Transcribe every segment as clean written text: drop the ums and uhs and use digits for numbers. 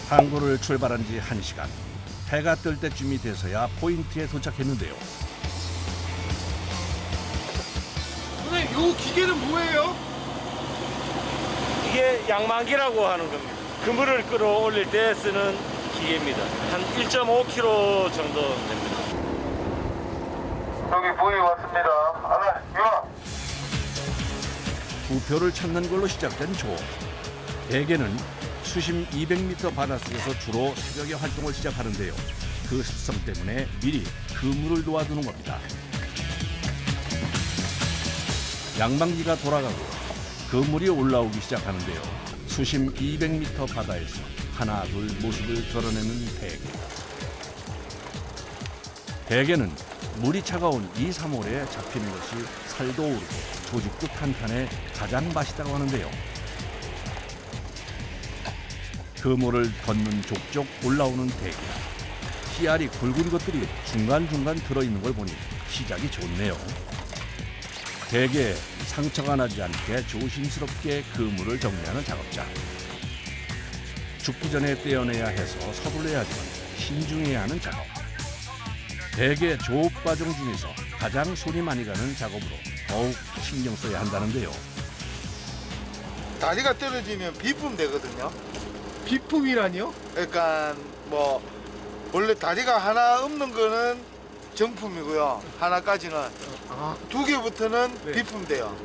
항구를 출발한 지 1시간. 해가 뜰 때쯤이 돼서야 포인트에 도착했는데요. 선생님, 요 기계는 뭐예요? 이게 양만기라고 하는 겁니다. 그물을 끌어올릴 때 쓰는 기계입니다. 한 1.5kg 정도 됩니다. 여기 부위 왔습니다. 하나, 유아. 부표를 찾는 걸로 시작된 조업. 대개는 수심 200m 바닷속에서 주로 새벽에 활동을 시작하는데요. 그 습성 때문에 미리 그물을 놓아두는 겁니다. 양방기가 돌아가고 그물이 올라오기 시작하는데요. 수심 200m 바다에서 하나 둘 모습을 드러내는 대게. 대게는 물이 차가운 2, 3월에 잡히는 것이 살도 오르고 조직도 탄탄해 가장 맛있다고 하는데요. 그물을 걷는 족족 올라오는 대게. 씨알이 굵은 것들이 중간중간 들어있는 걸 보니 시작이 좋네요. 대게에 상처가 나지 않게 조심스럽게 그물을 정리하는 작업자. 죽기 전에 떼어내야 해서 서둘러야 하지만 신중해야 하는 작업. 대게 조업 과정 중에서 가장 손이 많이 가는 작업으로 더욱 신경 써야 한다는데요. 다리가 떨어지면 비품 되거든요. 비품이라니요? 그러니까 뭐 원래 다리가 하나 없는 거는 정품이고요. 하나까지는 아, 2개부터는 네. 비품 돼요.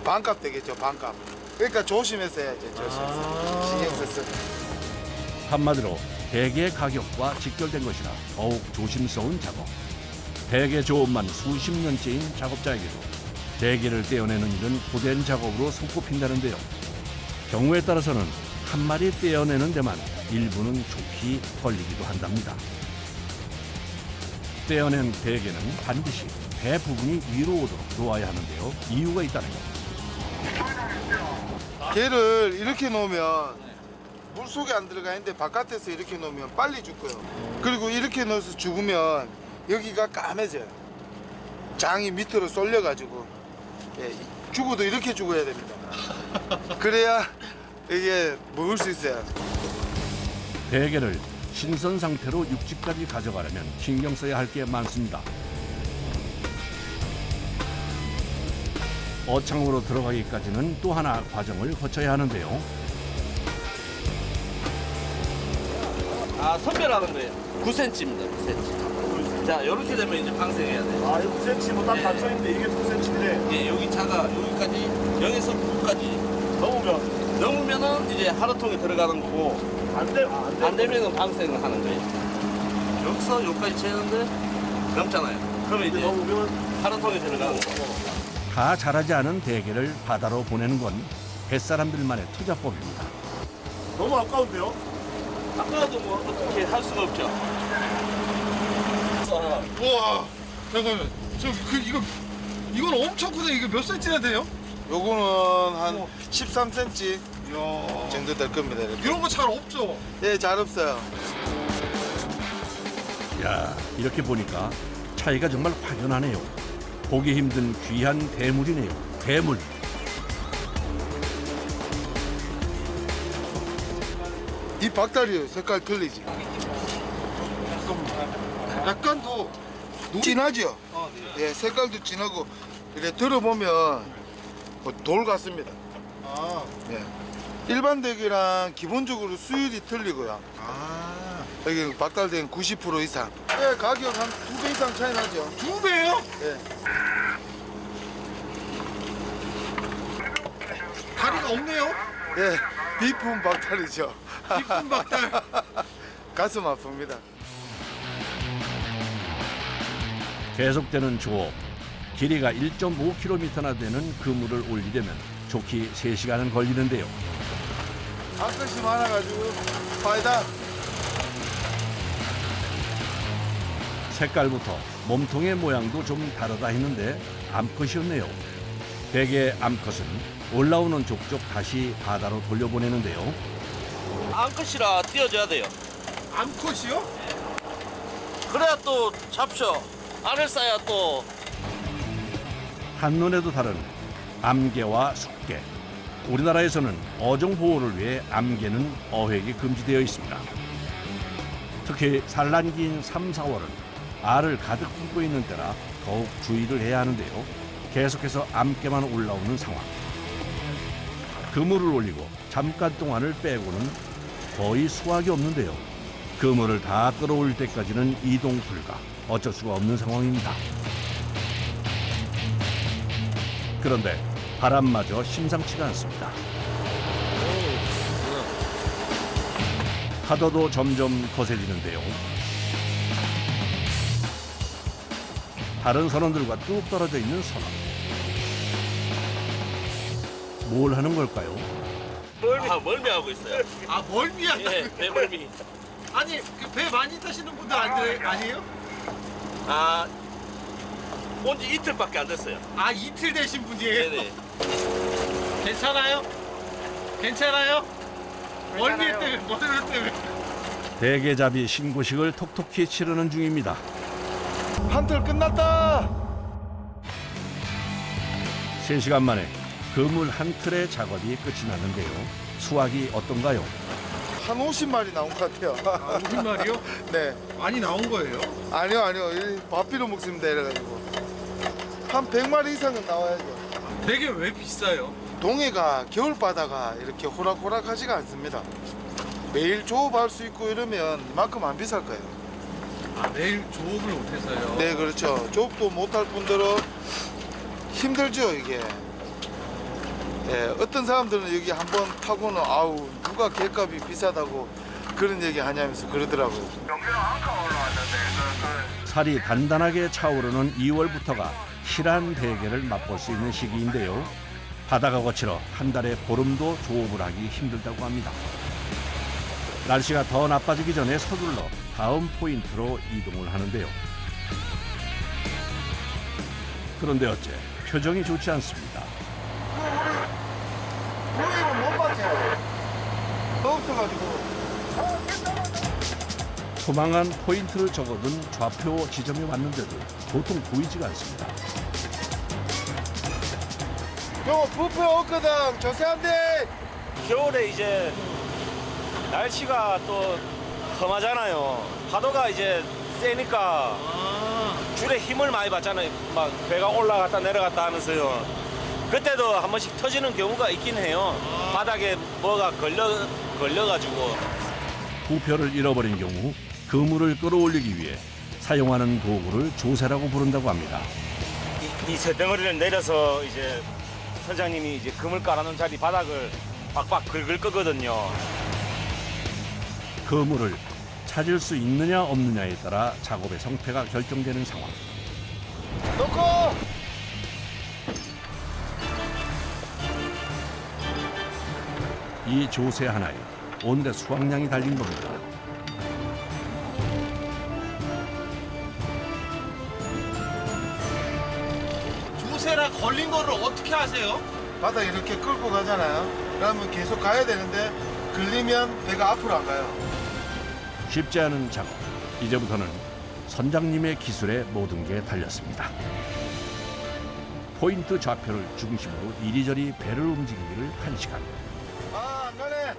반값 되겠죠, 반값. 그러니까 조심해서 해야죠, 조심해서. 신경 써서. 한마디로 대게 가격과 직결된 것이라 더욱 조심스러운 작업. 대게 조업만 수십 년째인 작업자에게도 대게를 떼어내는 일은 고된 작업으로 손꼽힌다는데요. 경우에 따라서는 한 마리 떼어내는 데만 일부는 좋게 걸리기도 한답니다. 떼어낸 대게는 반드시 배 부분이 위로 오도록 놓아야 하는데요. 이유가 있다는 것. 개를 이렇게 놓으면 물 속에 안 들어가 있는데 바깥에서 이렇게 놓으면 빨리 죽고요. 그리고 이렇게 넣어서 죽으면 여기가 까매져요. 장이 밑으로 쏠려가지고 예, 죽어도 이렇게 죽어야 됩니다. 그래야 이게 먹을 수 있어요. 대게를 신선 상태로 육지까지 가져가려면 신경 써야 할 게 많습니다. 어창으로 들어가기까지는 또 하나 과정을 거쳐야 하는데요. 선별하는 거예요. 9cm입니다. 9cm. 자, 이렇게 되면 이제 방생해야 돼요. 아, 이거 9cm 뭐 딱 네. 닫혀있는데 이게 9cm인데 예, 여기 차가 여기까지 0에서 9까지 넘으면은 이제 하루통에 들어가는 거고 안 되면은 방생을 하는 거예요. 여기서 여기까지 채는데 넘잖아요. 그러면 이제 하루통에 들어가는 거고. 다 자라지 않은 대게를 바다로 보내는 건 뱃사람들만의 투자법입니다. 너무 아까운데요? 아까도 뭐 어떻게 할 수가 없죠. 우와, 잠깐만. 이건 엄청 크다. 이거 몇 센치나 돼요? 요거는 한 13cm 이야, 정도 될 겁니다. 이렇게. 이런 거 잘 없죠? 예, 잘 없어요. 야, 이렇게 보니까 차이가 정말 확연하네요. 보기 힘든 귀한 대물이네요. 대물. 이 박다리요, 색깔 틀리지? 약간 더 진하죠? 예, 색깔도 진하고 이렇게 들어보면 돌 같습니다. 아, 예. 일반 대게랑 기본적으로 수율이 틀리고요. 아, 여기 박달대는 90% 이상. 예, 가격 한 2배 이상 차이 나죠. 2배요? 예. 다리가 없네요. 예, 비품 박달이죠. 비품 박달. 가슴 아픕니다. 계속되는 조업. 길이가 1.5km나 되는 그물을 올리려면 좋기 3시간은 걸리는데요. 암컷이 많아가지고 파이다. 색깔부터 몸통의 모양도 좀 다르다 했는데 암컷이었네요. 대개 암컷은 올라오는 족족 다시 바다로 돌려보내는데요. 암컷이라 띄워줘야 돼요. 암컷이요? 그래야 또 잡죠. 알을 쌓아야 또. 한눈에도 다른 암개와 숙개. 우리나라에서는 어종 보호를 위해 암개는 어획이 금지되어 있습니다. 특히 산란기인 3, 4월은 알을 가득 품고 있는 때라 더욱 주의를 해야 하는데요. 계속해서 암개만 올라오는 상황. 그물을 올리고 잠깐 동안을 빼고는 거의 수확이 없는데요. 그물을 다 끌어올 때까지는 이동 불가. 어쩔 수가 없는 상황입니다. 그런데 바람마저 심상치가 않습니다. 파도도 점점 거세지는데요. 다른 선원들과 뚝 떨어져 있는 선원. 뭘 하는 걸까요? 멀미하고 있어요. 아 멀미야. 예, 배멀미. 아니 그 배 많이 타시는 분들 아니에요? 아, 온지 이틀밖에 안 됐어요. 아 이틀 되신 분이에요? 네네. 괜찮아요? 괜찮아요? 멀미 때문에. 대게잡이 신고식을 톡톡히 치르는 중입니다. 한틀 끝났다. 3시간 만에 그물 한 틀의 작업이 끝이 났는데요. 수확이 어떤가요? 한 50마리 나온 것 같아요. 아, 50마리요? 네. 많이 나온 거예요? 아니요. 밥비로 먹습니다. 이래가지고. 한 100마리 이상은 나와야죠. 되게 왜 비싸요? 동해가 겨울바다가 이렇게 호락호락하지가 않습니다. 매일 조업할 수 있고 이러면 이만큼 안 비쌀 거예요. 아 매일 조업을 못해서요? 네, 그렇죠. 조업도 못할 분들은 힘들죠, 이게. 예, 어떤 사람들은 여기 한번 타고는 아우 누가 객값이 비싸다고 그런 얘기 하냐면서 그러더라고요. 살이 단단하게 차오르는 2월부터가 실한 대게를 맛볼 수 있는 시기인데요. 바다가 거칠어 한 달에 보름도 조업을 하기 힘들다고 합니다. 날씨가 더 나빠지기 전에 서둘러 다음 포인트로 이동을 하는데요. 그런데 어째 표정이 좋지 않습니다. 우리는 못 봤죠. 없어가지고. 소망한 포인트를 적어둔 좌표 지점에 왔는데도 도통 보이지가 않습니다. 요 부페 없거든. 조세한데. 겨울에 이제 날씨가 또 험하잖아요. 파도가 이제 세니까 줄에 힘을 많이 받잖아요. 막 배가 올라갔다 내려갔다 하면서요. 그때도 한 번씩 터지는 경우가 있긴 해요. 바닥에 뭐가 걸려가지고. 부표를 잃어버린 경우 그물을 끌어올리기 위해 사용하는 도구를 조세라고 부른다고 합니다. 이 쇳덩어리를 내려서 이제 선장님이 이제 그물 깔아놓은 자리 바닥을 빡빡 긁을 거거든요. 그물을 찾을 수 있느냐 없느냐에 따라 작업의 성패가 결정되는 상황. 놓고. 이 조세 하나에 온데 수확량이 달린 겁니다. 조세라 걸린 거를 어떻게 하세요? 바닥 이렇게 끌고 가잖아요. 그러면 계속 가야 되는데 걸리면 배가 앞으로 안 가요. 쉽지 않은 작업. 이제부터는 선장님의 기술에 모든 게 달렸습니다. 포인트 좌표를 중심으로 이리저리 배를 움직이기를 1시간. 아, 안 가네.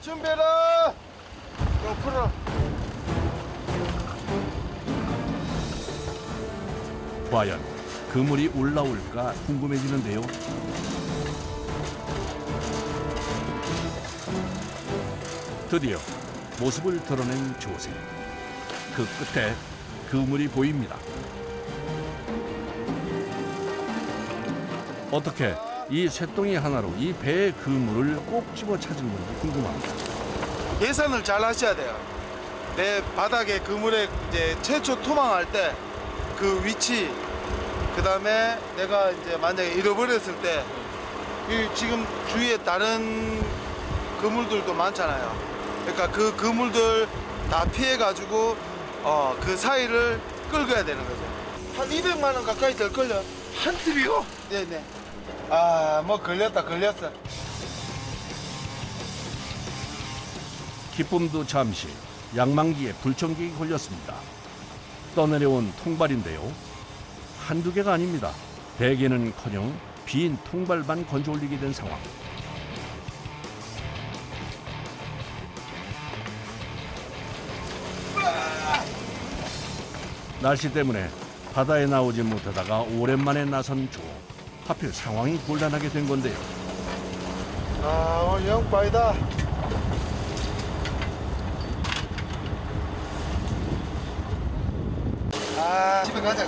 준비해라. 요 풀어. 과연 그물이 올라올까 궁금해지는데요. 드디어 모습을 드러낸 조세. 그 끝에 그물이 보입니다. 어떻게 이 쇳덩이 하나로 이 배의 그물을 꼭 집어 찾은 건지 궁금합니다. 예산을 잘 하셔야 돼요. 내 바닥에 그물에 이제 최초 토망할 때 그 위치, 그 다음에 내가 이제 만약에 잃어버렸을 때 이 지금 주위에 다른 그물들도 많잖아요. 그러니까 그 그물들 다 피해가지고 그 사이를 끌어야 되는 거죠. 한 200만 원 가까이 될 걸요. 한 틀이요? 네네. 아, 뭐 걸렸어. 기쁨도 잠시 양망기에 불청객이 걸렸습니다. 떠내려온 통발인데요. 한두 개가 아닙니다. 대게는커녕 빈 통발만 건져 올리게 된 상황. 날씨 때문에 바다에 나오지 못하다가 오랜만에 나선 조. 하필 상황이 곤란하게 된 건데요. 아, 오늘 영빠이다. 아, 집에 가자.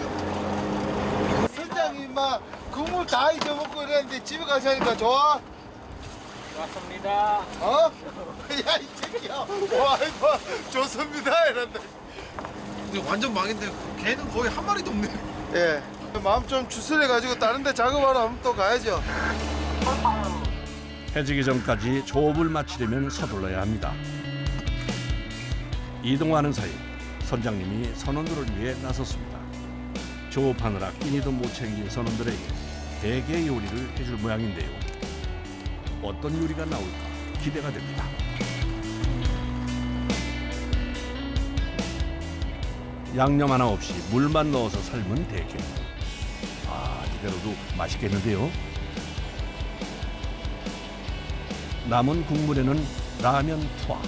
선장님 막 국물 다 잊어먹고 이랬는데 집에 가자니까 좋아? 맞습니다. 어? 야, 이 새끼야. 와, 이거 좋습니다. 이런데. 근데 완전 망인데 걔는 거의 한 마리도 없네. 예. 마음 좀 추스려가지고 다른 데 작업하러 한번 또 가야죠. 해지기 전까지 조업을 마치려면 서둘러야 합니다. 이동하는 사이 선장님이 선원들을 위해 나섰습니다. 조업하느라 끼니도 못 챙긴 선원들에게 대게 요리를 해줄 모양인데요. 어떤 요리가 나올까 기대가 됩니다. 양념 하나 없이 물만 넣어서 삶은 대게. 아, 이대로도 맛있겠는데요. 남은 국물에는 라면 투하.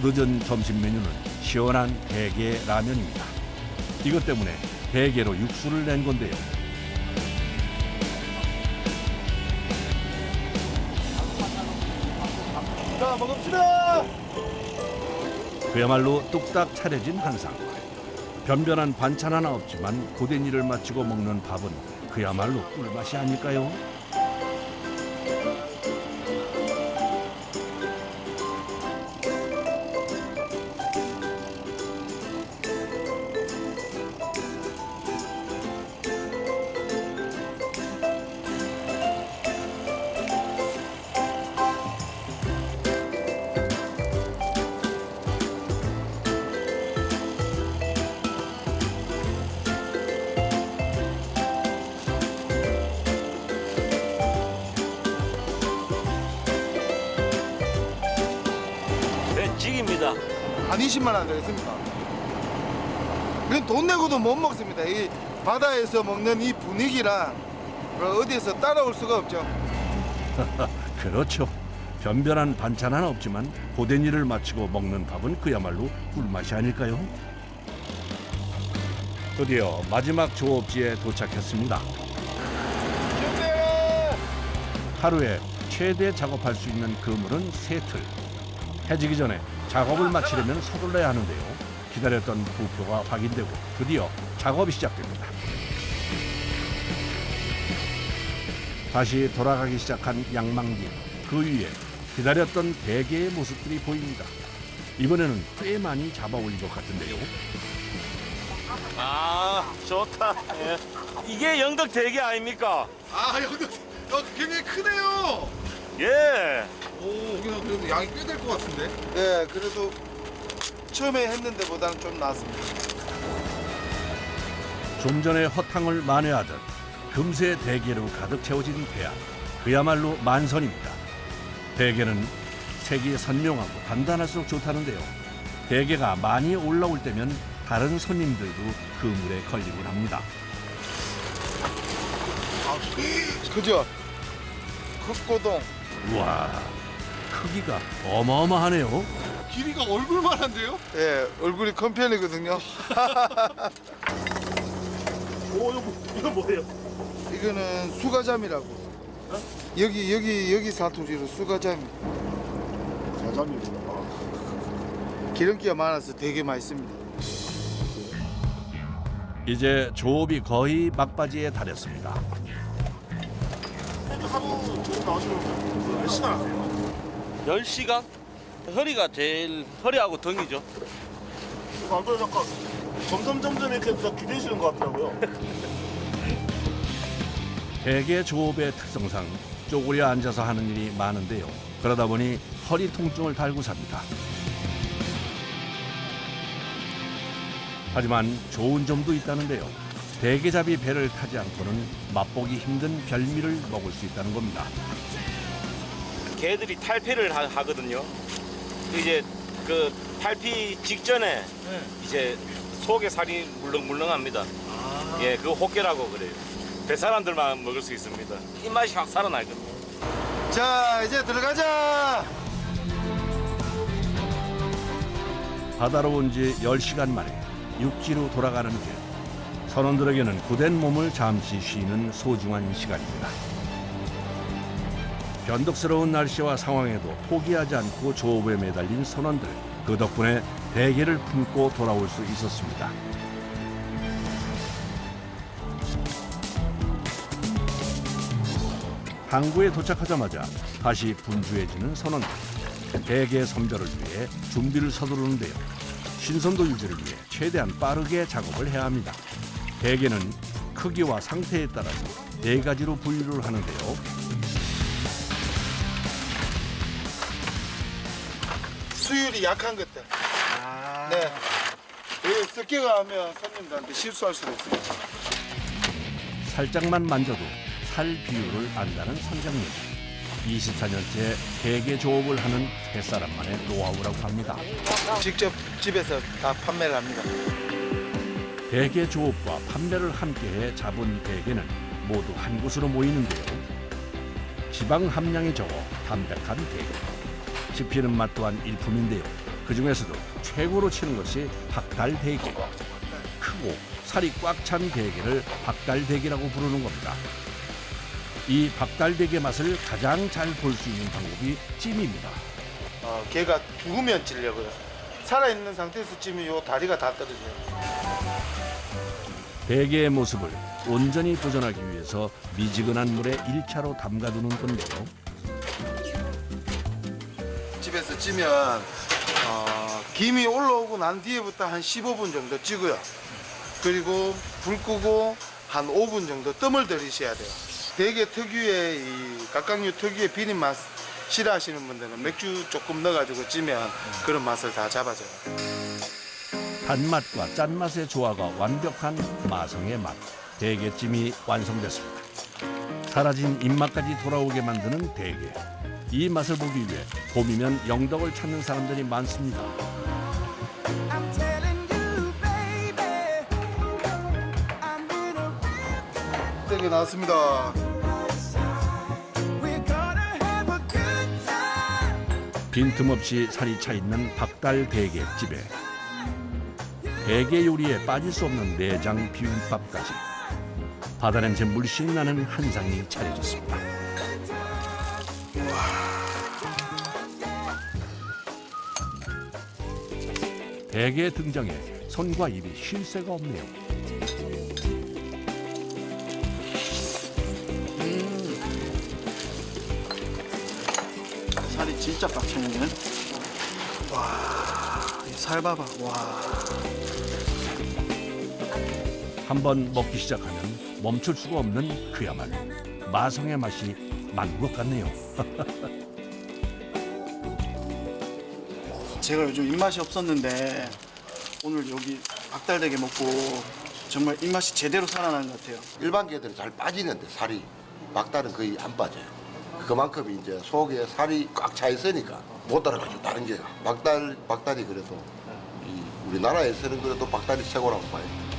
늦은 점심 메뉴는 시원한 대게 라면입니다. 이것 때문에 대게로 육수를 낸 건데요. 자, 먹읍시다. 그야말로 뚝딱 차려진 한상. 변변한 반찬 하나 없지만 고된 일을 마치고 먹는 밥은 그야말로 꿀맛이 아닐까요? 배직입니다. 한 20만 원 되겠습니까? 이건 돈 내고도 못 먹습니다. 이 바다에서 먹는 이 분위기랑 어디에서 따라올 수가 없죠. 그렇죠. 변변한 반찬 하나 없지만 고된 일을 마치고 먹는 밥은 그야말로 꿀맛이 아닐까요? 드디어 마지막 조업지에 도착했습니다. 하루에 최대 작업할 수 있는 그물은 3틀. 해지기 전에 작업을 마치려면 서둘러야 하는데요. 기다렸던 부표가 확인되고 드디어 작업이 시작됩니다. 다시 돌아가기 시작한 양망기. 그 위에 기다렸던 대게의 모습들이 보입니다. 이번에는 꽤 많이 잡아 올린 것 같은데요. 아, 좋다. 예. 이게 영덕 대게 아닙니까? 아, 여기 굉장히 크네요. 예. 오, 여기는 그래도 양이 꽤 될 것 같은데. 네, 그래도 처음에 했는데 보다는 좀 나았습니다. 좀 전에 허탕을 만회하듯 금세 대게로 가득 채워진 배안. 그야말로 만선입니다. 대게는 색이 선명하고 단단할수록 좋다는데요. 대게가 많이 올라올 때면 다른 손님들도 그물에 걸리곤 합니다. 그죠? 흑고동. 우와, 크기가 어마어마하네요. 길이가 얼굴만한데요? 예, 얼굴이 큰 편이거든요. 오, 이거 뭐예요? 이거는 수가잠이라고. 여기 사투리로 수가잠이. 사장님이구나. 기름기가 많아서 되게 맛있습니다. 이제 조업이 거의 막바지에 달했습니다. 하루 조금 나오시면 몇 시간 하세요? 10시간? 허리가 제일 허리하고 등이죠. 완전 약간 점점 이렇게 더 기대시는 것 같더라고요. 대게 조업의 특성상 쪼그려 앉아서 하는 일이 많은데요. 그러다 보니 허리 통증을 달고 삽니다. 하지만 좋은 점도 있다는데요. 대게잡이 배를 타지 않고는 맛보기 힘든 별미를 먹을 수 있다는 겁니다. 개들이 탈피를 하거든요. 이제 그 탈피 직전에 이제 속에 살이 물렁물렁합니다. 예, 그거 호깨라고 그래요. 배 사람들만 먹을 수 있습니다. 입맛이 확 살아나거든요. 자, 이제 들어가자. 바다로 온 지 10시간 만에 육지로 돌아가는 길. 선원들에게는 고된 몸을 잠시 쉬는 소중한 시간입니다. 변덕스러운 날씨와 상황에도 포기하지 않고 조업에 매달린 선원들. 그 덕분에 대게를 품고 돌아올 수 있었습니다. 항구에 도착하자마자 다시 분주해지는 선원들. 대게 선별을 위해 준비를 서두르는데요. 신선도 유지를 위해 최대한 빠르게 작업을 해야 합니다. 대게는 크기와 상태에 따라서 4가지로 분류를 하는데요. 수율이 약한 것들. 네. 여기 습기가 하면 손님들한테 실수할 수가 있어요. 살짝만 만져도 살 비율을 안다는 선장님. 24년째 대게 조업을 하는 햇사람만의 노하우라고 합니다. 직접 집에서 다 판매를 합니다. 대게 조업과 판매를 함께해 잡은 대게는 모두 한 곳으로 모이는데요. 지방 함량이 적어 담백한 대게. 씹히는 맛 또한 일품인데요. 그 중에서도 최고로 치는 것이 박달대게. 크고 살이 꽉 찬 대게를 박달대게라고 부르는 겁니다. 이 박달대게 맛을 가장 잘 볼 수 있는 방법이 찜입니다. 게가 죽으면 찔려고요. 살아있는 상태에서 찌면 요 다리가 다 떨어져요. 대게의 모습을 온전히 보존하기 위해서 미지근한 물에 1차로 담가두는 건데요. 집에서 찌면 김이 올라오고 난 뒤에부터 한 15분 정도 찌고요. 그리고 불 끄고 한 5분 정도 뜸을 들이셔야 돼요. 대게 특유의 이 각각류 특유의 비린 맛 싫어하시는 분들은 맥주 조금 넣어가지고 찌면 그런 맛을 다 잡아줘요. 단맛과 짠맛의 조화가 완벽한 마성의 맛. 대게찜이 완성됐습니다. 사라진 입맛까지 돌아오게 만드는 대게. 이 맛을 보기 위해 봄이면 영덕을 찾는 사람들이 많습니다. 대게 나왔습니다. 빈틈없이 살이 차 있는 박달 대게집에 대게 요리에 빠질 수 없는 내장 비빔밥까지 바다 냄새 물씬 나는 한상이 차려졌습니다. 대게 등장에 손과 입이 쉴 새가 없네요. 살이 진짜 꽉 차있네. 와, 이 살 봐봐. 와. 한번 먹기 시작하면 멈출 수가 없는 그야말로 마성의 맛이 난 것 같네요. 제가 요즘 입맛이 없었는데 오늘 여기 박달대게 먹고 정말 입맛이 제대로 살아나는 것 같아요. 일반 게들은 잘 빠지는데 살이 막달은 거의 안 빠져요. 그만큼 이제 속에 살이 꽉 차 있으니까 못 따라가죠. 다른 게가 막달이 그래도 이 우리나라에서는 그래도 박달이 최고라고 봐요.